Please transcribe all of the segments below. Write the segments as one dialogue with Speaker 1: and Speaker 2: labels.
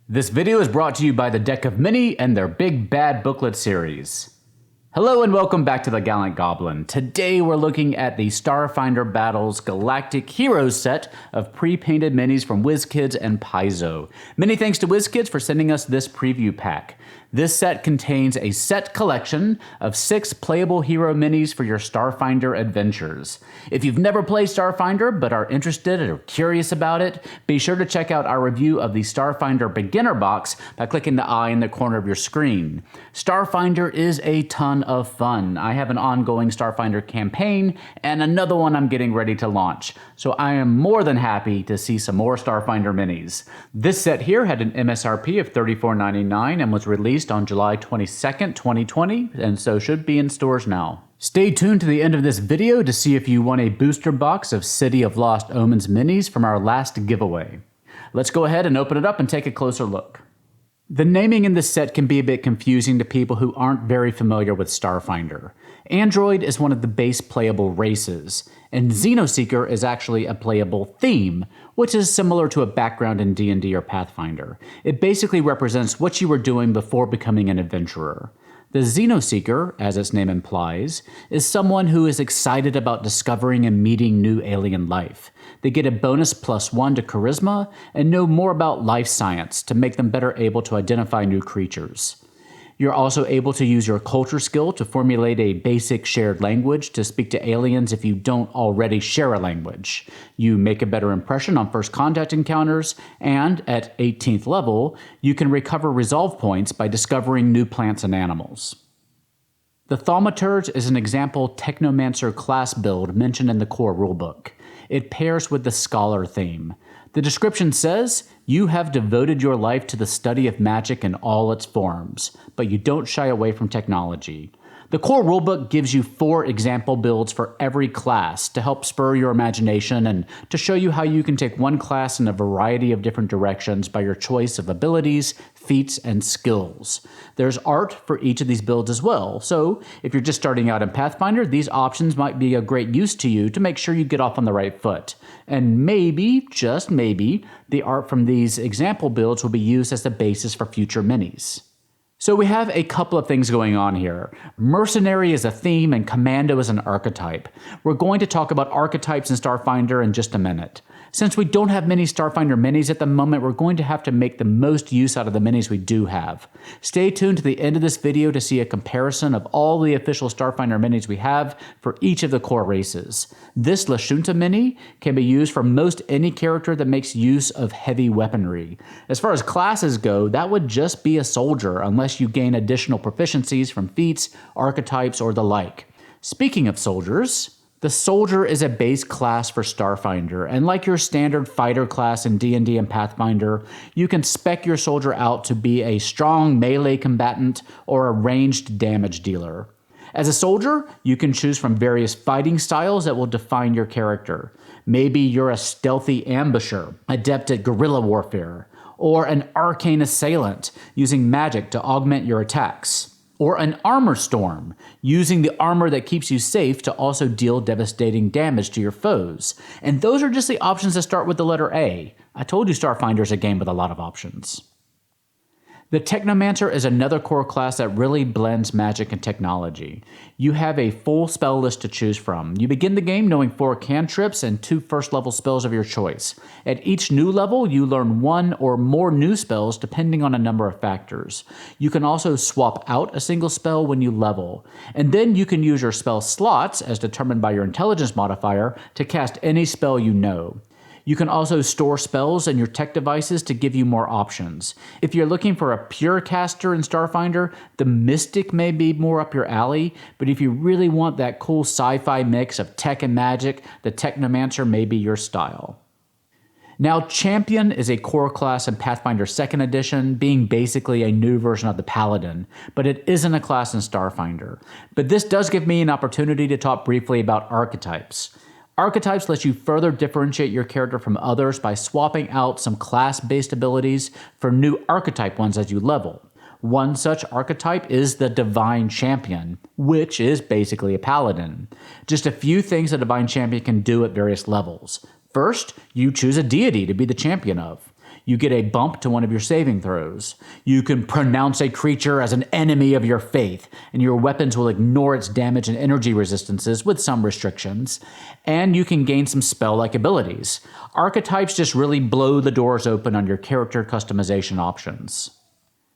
Speaker 1: This video is brought to you by the Deck of Many and their Big Bad Booklet series. Hello and welcome back to the Gallant Goblin. Today we're looking at the Starfinder Battles Galactic Heroes set of pre-painted minis from WizKids and Paizo. Many thanks to WizKids for sending us this preview pack. This set contains a set collection of 6 playable hero minis for your Starfinder adventures. If you've never played Starfinder but are interested or curious about it, be sure to check out our review of the Starfinder Beginner Box by clicking the eye in the corner of your screen. Starfinder is a ton of fun. I have an ongoing Starfinder campaign and another one I'm getting ready to launch, so I am more than happy to see some more Starfinder minis. This set here had an MSRP of $34.99 and was released on July 22nd, 2020, and so should be in stores now. Stay tuned to the end of this video to see if you won a booster box of City of Lost Omens minis from our last giveaway. Let's go ahead and open it up and take a closer look. The naming in this set can be a bit confusing to people who aren't very familiar with Starfinder. Android is one of the base playable races, and Xenoseeker is actually a playable theme, which is similar to a background in D&D or Pathfinder. It basically represents what you were doing before becoming an adventurer. The Xenoseeker, as its name implies, is someone who is excited about discovering and meeting new alien life. They get a bonus +1 to charisma and know more about life science to make them better able to identify new creatures. You're also able to use your culture skill to formulate a basic shared language to speak to aliens if you don't already share a language. You make a better impression on first contact encounters, and at 18th level, you can recover resolve points by discovering new plants and animals. The Thaumaturge is an example Technomancer class build mentioned in the core rulebook. It pairs with the Scholar theme. The description says, "You have devoted your life to the study of magic in all its forms, but you don't shy away from technology." The core rulebook gives you 4 example builds for every class to help spur your imagination and to show you how you can take one class in a variety of different directions by your choice of abilities, feats, and skills. There's art for each of these builds as well, so if you're just starting out in Pathfinder, these options might be a great use to you to make sure you get off on the right foot. And maybe, just maybe, the art from these example builds will be used as the basis for future minis. So we have a couple of things going on here. Mercenary is a theme and Commando is an archetype. We're going to talk about archetypes in Starfinder in just a minute. Since we don't have many Starfinder minis at the moment, we're going to have to make the most use out of the minis we do have. Stay tuned to the end of this video to see a comparison of all the official Starfinder minis we have for each of the core races. This Lashunta mini can be used for most any character that makes use of heavy weaponry. As far as classes go, that would just be a soldier unless you gain additional proficiencies from feats, archetypes, or the like. Speaking of soldiers, the Soldier is a base class for Starfinder, and like your standard fighter class in D&D and Pathfinder, you can spec your soldier out to be a strong melee combatant or a ranged damage dealer. As a soldier, you can choose from various fighting styles that will define your character. Maybe you're a stealthy ambusher, adept at guerrilla warfare, or an arcane assailant, using magic to augment your attacks. Or an armor storm, using the armor that keeps you safe to also deal devastating damage to your foes. And those are just the options that start with the letter A. I told you Starfinder is a game with a lot of options. The Technomancer is another core class that really blends magic and technology. You have a full spell list to choose from. You begin the game knowing 4 cantrips and 2 first level spells of your choice. At each new level, you learn 1 or more new spells depending on a number of factors. You can also swap out a single spell when you level. And then you can use your spell slots, as determined by your intelligence modifier, to cast any spell you know. You can also store spells in your tech devices to give you more options. If you're looking for a pure caster in Starfinder, the Mystic may be more up your alley, but if you really want that cool sci-fi mix of tech and magic, the Technomancer may be your style. Now, Champion is a core class in Pathfinder 2nd Edition, being basically a new version of the Paladin, but it isn't a class in Starfinder. But this does give me an opportunity to talk briefly about archetypes. Archetypes let you further differentiate your character from others by swapping out some class-based abilities for new archetype ones as you level. One such archetype is the Divine Champion, which is basically a paladin. Just a few things a Divine Champion can do at various levels. First, you choose a deity to be the champion of. You get a bump to one of your saving throws. You can pronounce a creature as an enemy of your faith, and your weapons will ignore its damage and energy resistances with some restrictions. And you can gain some spell-like abilities. Archetypes just really blow the doors open on your character customization options.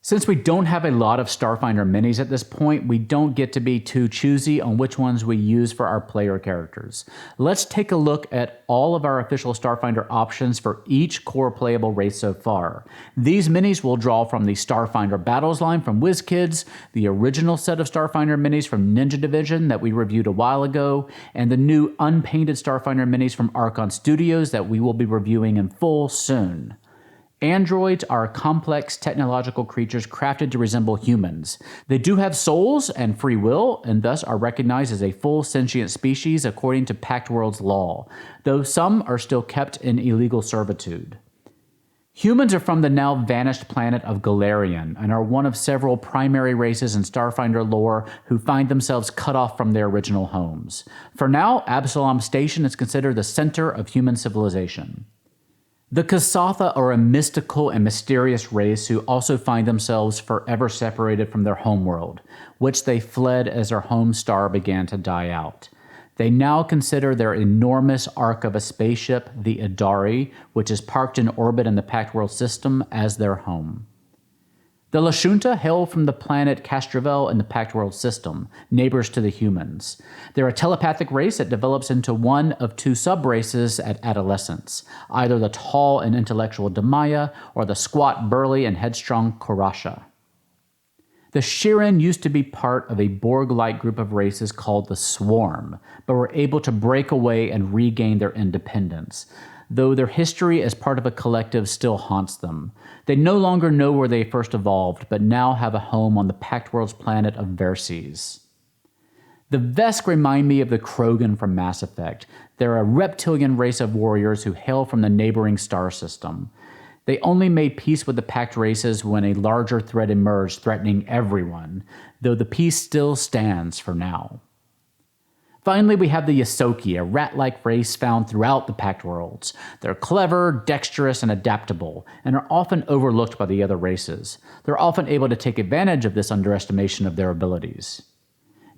Speaker 1: Since we don't have a lot of Starfinder minis at this point, we don't get to be too choosy on which ones we use for our player characters. Let's take a look at all of our official Starfinder options for each core playable race so far. These minis will draw from the Starfinder Battles line from WizKids, the original set of Starfinder minis from Ninja Division that we reviewed a while ago, and the new unpainted Starfinder minis from Archon Studios that we will be reviewing in full soon. Androids are complex technological creatures crafted to resemble humans. They do have souls and free will, and thus are recognized as a full sentient species according to Pact World's law, though some are still kept in illegal servitude. Humans are from the now vanished planet of Galarian and are one of several primary races in Starfinder lore who find themselves cut off from their original homes. For now, Absalom Station is considered the center of human civilization. The Kasatha are a mystical and mysterious race who also find themselves forever separated from their homeworld, which they fled as their home star began to die out. They now consider their enormous ark of a spaceship, the Idari, which is parked in orbit in the Pact World system, as their home. The Lashunta hail from the planet Castrovel in the Pact World system, neighbors to the humans. They're a telepathic race that develops into one of two sub-races at adolescence, either the tall and intellectual Damaya or the squat, burly, and headstrong Korasha. The Shirren used to be part of a Borg-like group of races called the Swarm, but were able to break away and regain their independence, though their history as part of a collective still haunts them. They no longer know where they first evolved, but now have a home on the Pact World's planet of Verces. The Vesk remind me of the Krogan from Mass Effect. They're a reptilian race of warriors who hail from the neighboring star system. They only made peace with the Pact races when a larger threat emerged threatening everyone, though the peace still stands for now. Finally, we have the Ysoki, a rat-like race found throughout the Pact worlds. They're clever, dexterous, and adaptable, and are often overlooked by the other races. They're often able to take advantage of this underestimation of their abilities.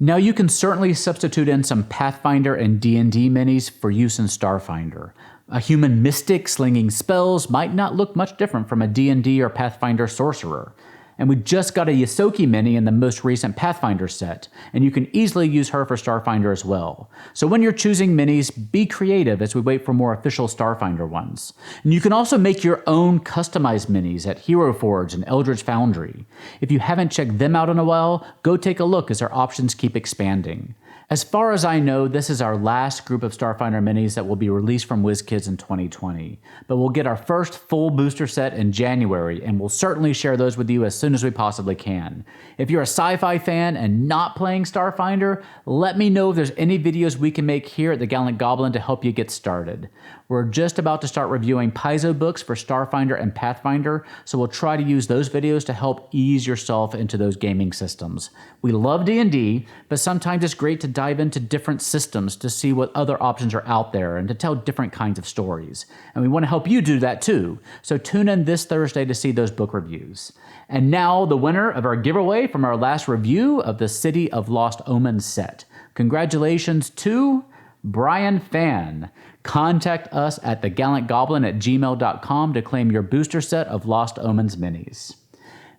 Speaker 1: Now, you can certainly substitute in some Pathfinder and D&D minis for use in Starfinder. A human mystic slinging spells might not look much different from a D&D or Pathfinder sorcerer. And we just got a Ysoki mini in the most recent Pathfinder set, and you can easily use her for Starfinder as well. So when you're choosing minis, be creative as we wait for more official Starfinder ones. And you can also make your own customized minis at Hero Forge and Eldritch Foundry. If you haven't checked them out in a while, go take a look as our options keep expanding. As far as I know, this is our last group of Starfinder minis that will be released from WizKids in 2020. But we'll get our first full booster set in January, and we'll certainly share those with you as soon as we possibly can. If you're a sci-fi fan and not playing Starfinder, let me know if there's any videos we can make here at the Gallant Goblin to help you get started. We're just about to start reviewing Paizo books for Starfinder and Pathfinder, so we'll try to use those videos to help ease yourself into those gaming systems. We love D&D, but sometimes it's great to dive into different systems to see what other options are out there and to tell different kinds of stories. And we want to help you do that too, so tune in this Thursday to see those book reviews. And now the winner of our giveaway from our last review of the City of Lost Omens set. Congratulations to Brian Fan. Contact us at thegallantgoblin@gmail.com to claim your booster set of Lost Omens minis.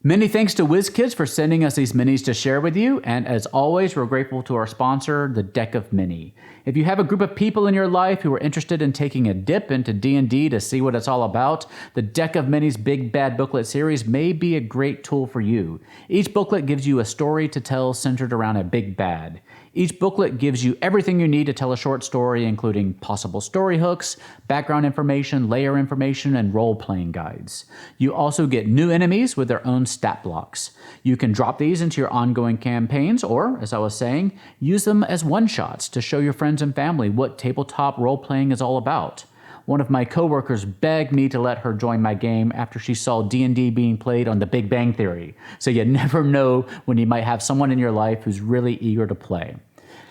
Speaker 1: Many thanks to WizKids for sending us these minis to share with you, and as always, we're grateful to our sponsor, the Deck of Mini. If you have a group of people in your life who are interested in taking a dip into D&D to see what it's all about, the Deck of Mini's Big Bad Booklet series may be a great tool for you. Each booklet gives you a story to tell centered around a big bad. Each booklet gives you everything you need to tell a short story, including possible story hooks, background information, layer information, and role-playing guides. You also get new enemies with their own stat blocks. You can drop these into your ongoing campaigns, or, as I was saying, use them as one-shots to show your friends and family what tabletop role-playing is all about. One of my coworkers begged me to let her join my game after she saw D&D being played on The Big Bang Theory, so you never know when you might have someone in your life who's really eager to play.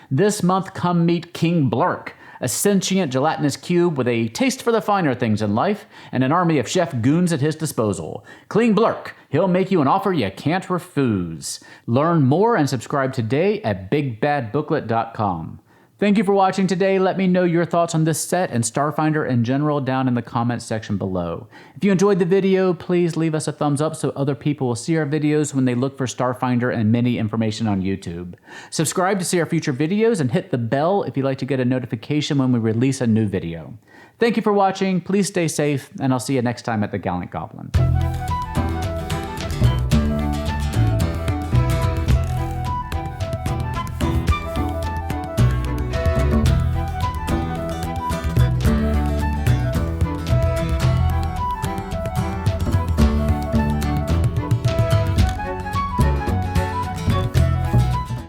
Speaker 1: This month, come meet King Bllrk, a sentient gelatinous cube with a taste for the finer things in life, and an army of chef goons at his disposal. King Bllrk, he'll make you an offer you can't refuse. Learn more and subscribe today at bigbadbooklet.com. Thank you for watching today. Let me know your thoughts on this set and Starfinder in general down in the comments section below. If you enjoyed the video, please leave us a thumbs up so other people will see our videos when they look for Starfinder and mini information on YouTube. Subscribe to see our future videos and hit the bell if you'd like to get a notification when we release a new video. Thank you for watching, please stay safe, and I'll see you next time at the Gallant Goblin.